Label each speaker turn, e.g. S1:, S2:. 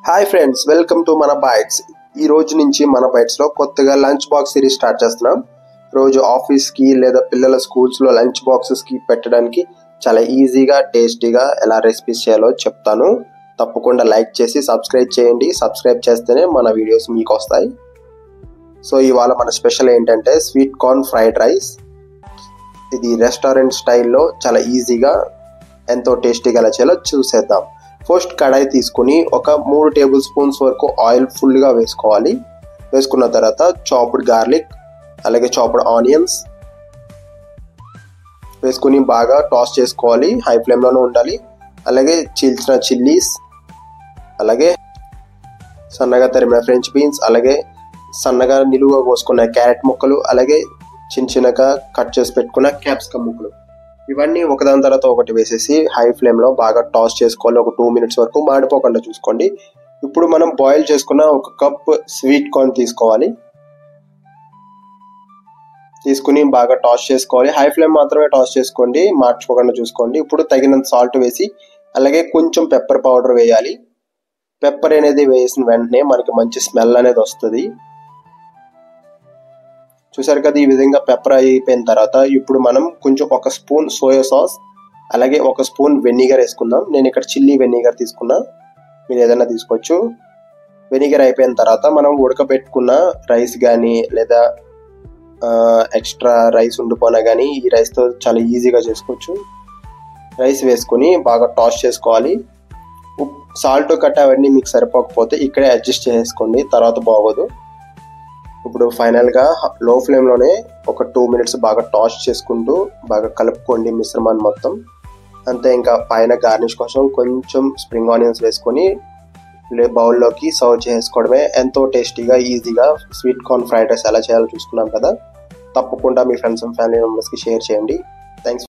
S1: Hi friends, welcome to మన bytes. ఈ రోజు నుంచి మన బైట్స్ లో కొత్తగా లంచ్ బాక్స్ సిరీస్ స్టార్ట్ చేస్తున్నాం. రోజు ఆఫీస్ కి లేదా పిల్లల స్కూల్స్ లో లంచ్ బాక్సెస్ కి పెట్టడానికి చాలా ఈజీగా టేస్టీగా ఎలా రెసిపీస్ చేయాలో చెప్తాను. తప్పకుండా లైక్ చేసి సబ్స్క్రైబ్ చేయండి. సబ్స్క్రైబ్ చేస్తేనే మన వీడియోస్ మీకు వస్తాయి. సో ఇవాళ మన స్పెషల్ ఏంటంటే స్వీట్ కార్న్ ఫ్రైడ్ రైస్. ఇది రెస్టారెంట్ స్టైల్లో చాలా ఈజీగా ఎంతో టేస్టీగా ఎలా చేయాలో చూసేద్దాం. ఫస్ట్ కడాయి తీసుకుని ఒక 3 టేబుల్ స్పూన్స్ వరకు ఆయిల్ ఫుల్గా వేసుకోవాలి. వేసుకున్న తర్వాత చాప్డ్ గార్లిక్ అలాగే చాప్డ్ ఆనియన్స్ వేసుకుని బాగా టాస్ చేసుకోవాలి. హై ఫ్లేమ్లోనే ఉండాలి. అలాగే చీల్చిన చిల్లీస్, అలాగే సన్నగా తరిమిన ఫ్రెంచ్ బీన్స్, అలాగే సన్నగా నిలువుగా కోసుకున్న క్యారెట్ ముక్కలు, అలాగే చిన్నగా కట్ చేసి పెట్టుకున్న క్యాప్సికమ్ ముక్కలు, ఇవన్నీ ఒకదాని తర్వాత ఒకటి వేసేసి హై ఫ్లేమ్లో బాగా టాస్ చేసుకోవాలి. ఒక 2 మినిట్స్ వరకు మాడిపోకుండా చూసుకోండి. ఇప్పుడు మనం బాయిల్ చేసుకున్న ఒక కప్ స్వీట్ కార్న్ తీసుకోవాలి. తీసుకుని బాగా టాస్ చేసుకోవాలి. హై ఫ్లేమ్ మాత్రమే టాస్ చేసుకోండి, మార్చుకోకుండా చూసుకోండి. ఇప్పుడు తగినంత సాల్ట్ వేసి అలాగే కొంచెం పెప్పర్ పౌడర్ వేయాలి. పెప్పర్ అనేది వేసిన వెంటనే మనకి మంచి స్మెల్ అనేది వస్తుంది. చూసారు కదా, ఈ విధంగా పెప్పర్ అయిపోయిన తర్వాత ఇప్పుడు మనం కొంచెం 1 స్పూన్ సోయా సాస్ అలాగే 1 స్పూన్ వెనిగర్ వేసుకుందాం. నేను ఇక్కడ చిల్లీ వెనిగర్ తీసుకున్నా, మీరు ఏదైనా తీసుకోవచ్చు. వెనిగర్ అయిపోయిన తర్వాత మనం ఉడకబెట్టుకున్న రైస్ కానీ లేదా ఎక్స్ట్రా రైస్ ఉండిపోయినా కానీ ఈ రైస్తో చాలా ఈజీగా చేసుకోవచ్చు. రైస్ వేసుకుని బాగా టాస్ చేసుకోవాలి. సాల్ట్ కట్ట అవన్నీ మీకు సరిపోకపోతే ఇక్కడే అడ్జస్ట్ చేసుకోండి, తర్వాత బాగోదు. ఇప్పుడు ఫైనల్గా లో ఫ్లేమ్లోనే ఒక 2 మినిట్స్ బాగా టాస్ చేసుకుంటూ బాగా కలుపుకోండి మిశ్రమాన్ని మొత్తం. అంతే, ఇంకా పైన గార్నిష్ కోసం కొంచెం స్ప్రింగ్ ఆనియన్స్ వేసుకొని బౌల్లోకి సర్వ్ చేసుకోవడమే. ఎంతో టేస్టీగా ఈజీగా స్వీట్ కార్న్ ఫ్రైడ్ రైస్ ఎలా చేయాలో చూసుకున్నాం కదా. తప్పకుండా మీ ఫ్రెండ్స్ అండ్ ఫ్యామిలీ మెంబర్స్కి షేర్ చేయండి. థ్యాంక్స్.